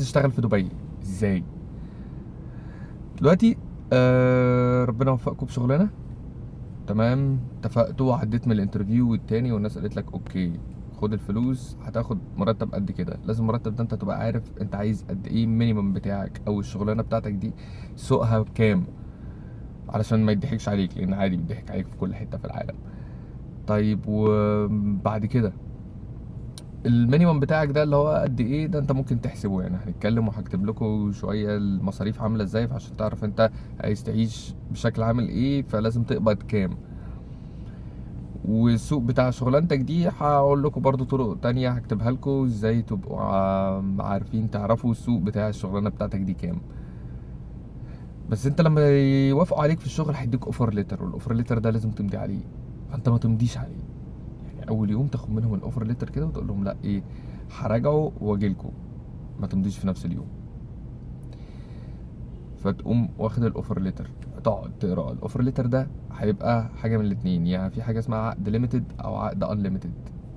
تشتغل في دبي ازاي دلوقتي؟ ربنا وفقكم بشغلانه. تمام، اتفقتوا وعديت من الانترفيو والتاني والناس قالت لك اوكي، خد الفلوس، هتاخد مرتب قد كده. لازم المرتب ده انت تبقى عارف انت عايز قد ايه المينيمم بتاعك او الشغلانه بتاعتك دي سوقها بكام، علشان ما يضحكش عليك، لان عادي بيضحك عليك في كل حته في العالم. طيب وبعد كده المينيمم بتاعك ده اللي هو قد ايه ده انت ممكن تحسبه، يعني هنتكلم وهكتب لكم شويه المصاريف عامله ازاي عشان تعرف انت عايز تعيش بشكل عامل ايه، فلازم تقبض كام. والسوق بتاع شغلانتك دي هقول لكم برضو طرق تانية هكتبها لكم ازاي تبقوا عارفين تعرفوا السوق بتاع الشغلانه بتاعتك دي كام. بس انت لما يوافقوا عليك في الشغل هيديك اوفر ليتر، والاوفر ليتر ده لازم تمضي عليه. فانت ما تمضيش عليه، يعني اول يوم تاخد منهم الاوفر ليتر كده وتقول لهم لا ايه، هراجعه واجي لكم، ما تمضيش في نفس اليوم. فتقوم واخد الاوفر ليتر، تقعد تقرا الاوفر ليتر ده. هيبقى حاجه من الاتنين، يعني في حاجه اسمها عقد ليميتد او عقد انليميتد،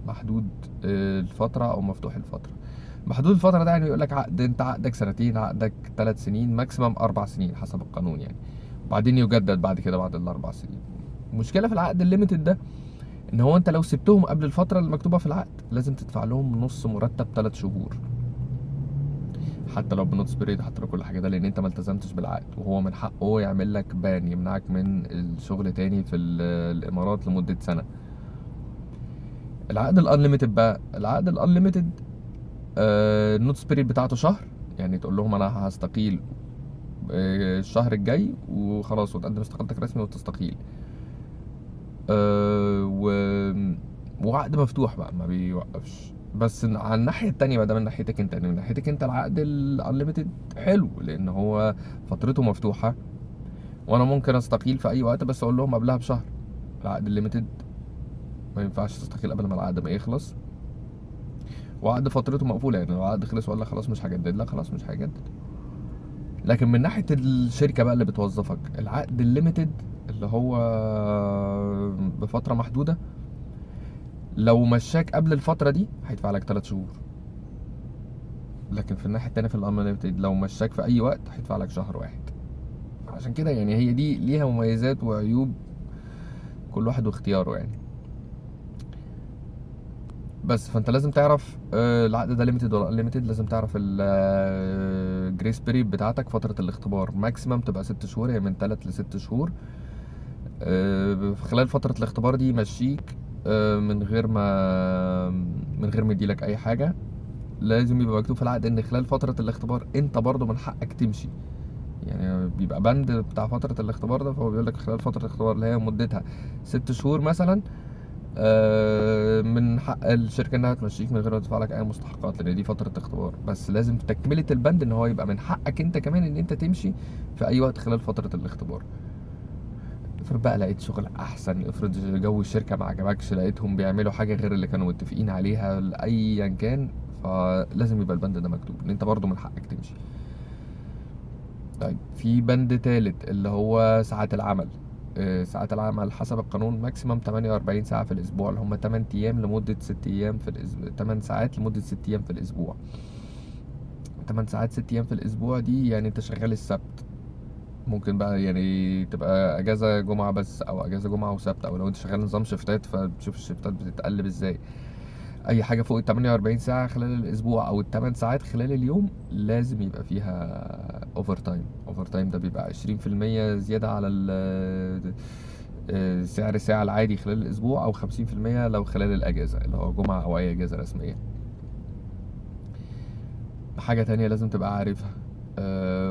محدود الفتره او مفتوح الفتره. محدود الفتره ده يعني يقول لك عقد، انت عقدك سنتين، عقدك 3 سنين، ماكسيمم 4 سنين حسب القانون يعني، وبعدين يجدد بعد كده بعد ال4 سنين. المشكله في العقد الليميتد ده ان هو انت لو سبتهم قبل الفتره اللي مكتوبه في العقد لازم تدفع لهم نص مرتب 3 شهور، حتى لو بنوتس بيريد، حتى لو كل حاجه ده، لان انت ما التزمتش بالعقد، وهو من حقه يعمل لك بان يمنعك من الشغل تاني في الامارات لمده سنه. العقد الانليميتد بقى، العقد الانليميتد النوتس بيريد بتاعته شهر، يعني تقول لهم انا هستقيل الشهر الجاي وخلاص، وتقدم استقالتك رسمي وتستقيل. و وعقد مفتوح بقى ما بيوقفش. بس على الناحية التانية بقى، ده من ناحيتك انت، يعني من ناحيتك انت العقد الانليميتد حلو لان هو فترته مفتوحة، وانا ممكن استقيل في اي وقت بس اقول لهم قبلها بشهر. العقد الليميتد ما ينفعش تستقيل قبل ما العقد ما يخلص، وعقد فترته مقفولة، يعني لو العقد خلص ولا خلاص مش هجدد لك، خلاص مش هجدد. لكن من ناحية الشركة بقى اللي بتوظفك، العقد الليميتد اللي هو بفترة محدودة، لو مشاك قبل الفترة دي هيدفع لك 3 شهور. لكن في الناحية التانية في الانليمتد لو مشاك في أي وقت هيدفع لك شهر واحد. عشان كده يعني هي دي ليها مميزات وعيوب، كل واحد واختياره يعني. بس فانت لازم تعرف العقد ده ليميتد ولا انليميتد، لازم تعرف الجريس بيريد بتاعتك، فترة الاختبار ماكسيمم تبقى 6 شهور، هي من 3 ل6 شهور. في خلال فترة الاختبار دي يمشيك من غير ما يديلك أي حاجة. لازم يبقى مكتوب في العقد ان خلال فترة الاختبار انت برضو من حقك تمشي، يعني بيبقى بند بتاع فترة الاختبار ده، فهو بيقول لك خلال فترة الاختبار اللي هي مدتها 6 شهور مثلا، من حق الشركة انها تمشيك من غير ما تدفع لك اي مستحقات، لان دي فترة اختبار. بس لازم تكملة البند ان هو يبقى من حقك انت كمان ان انت تمشي في اي وقت خلال فترة الاختبار. افرض بقى لقيت شغل احسن، افرض جو الشركة ما عجبكش، لقيتهم بيعملوا حاجة غير اللي كانوا متفقين عليها ايا كان، فلازم يبقى البند ده مكتوب ان انت برضو من حقك تمشي. طيب في بند تالت اللي هو ساعات العمل. ساعات العمل حسب القانون ماكسيمم 48 ساعة في الأسبوع، اللي هم 8 أيام لمدة 6 أيام في الأسبوع، 8 ساعات لمدة 6 أيام في الأسبوع. 8 ساعات 6 أيام في الأسبوع دي يعني أنت شغال السبت، ممكن بقى يعني تبقى أجازة جمعة بس، أو أجازة جمعة وسبت، أو لو أنت شغال نظام شفتات فتشوف الشفتات بتتقلب إزاي. اي حاجه فوق ال 48 ساعه خلال الاسبوع او ال8 ساعات خلال اليوم لازم يبقى فيها اوفر تايم. اوفر تايم ده بيبقى 20% زياده على سعر الساعه العادي خلال الاسبوع، او 50% لو خلال الاجازه اللي هو جمعه او اي اجازه رسميه. حاجه تانية لازم تبقى عارفها،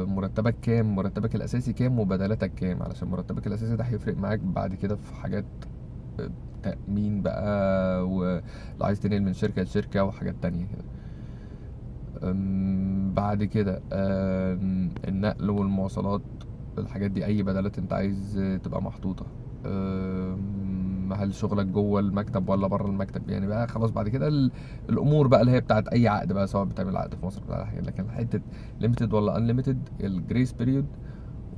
مرتبك كام، مرتبك الاساسي كام، وبدلاتك كام، علشان مرتبك الاساسي ده هيفرق معاك بعد كده في حاجات تأمين بقى، ولو عايز تنقل من شركة لشركة وحاجات تانية كده. بعد كده النقل والمواصلات، الحاجات دي اي بدلات انت عايز تبقى محطوطة. هل شغلك جوه المكتب ولا بره المكتب، يعني بقى خلاص بعد كده الامور بقى اللي هي بتاعت اي عقد بقى، سواء بتعمل عقد في مصر بتاع حاجة. لكن حتة ليميتد ولا انليميتد، الجريس بيريود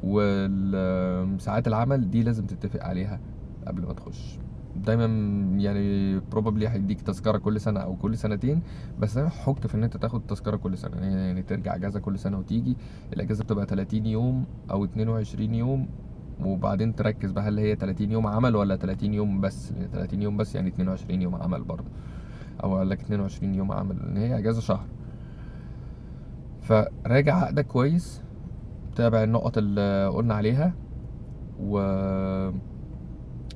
والساعات العمل دي لازم تتفق عليها قبل ما تخش. دايما يعني بروبابلي هيديك تذكره كل سنه او كل سنتين، بس انا حكت في ان انت تاخد تذكره كل سنه، يعني ترجع اجازه كل سنه وتيجي. الاجازه بتبقى 30 يوم او 22 يوم، وبعدين تركز بقى هل هي 30 يوم عمل ولا 30 يوم بس، لان 30 يوم بس يعني 22 يوم عمل برضه، او اقول لك 22 يوم عمل ان هي اجازه شهر. فراجع عقدك كويس، تابع النقط اللي قلنا عليها، و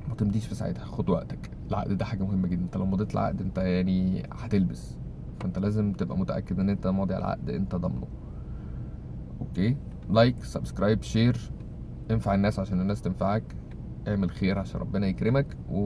ما تمضيش في ساعتها، خد وقتك. العقد ده حاجة مهمة جدا، انت لو مضيت العقد انت يعني هتلبس، فانت لازم تبقى متأكد ان انت ماضي على العقد انت ضامنه. اوكي، لايك، سبسكرايب، شير، انفع الناس عشان الناس تنفعك، اعمل خير عشان ربنا يكرمك.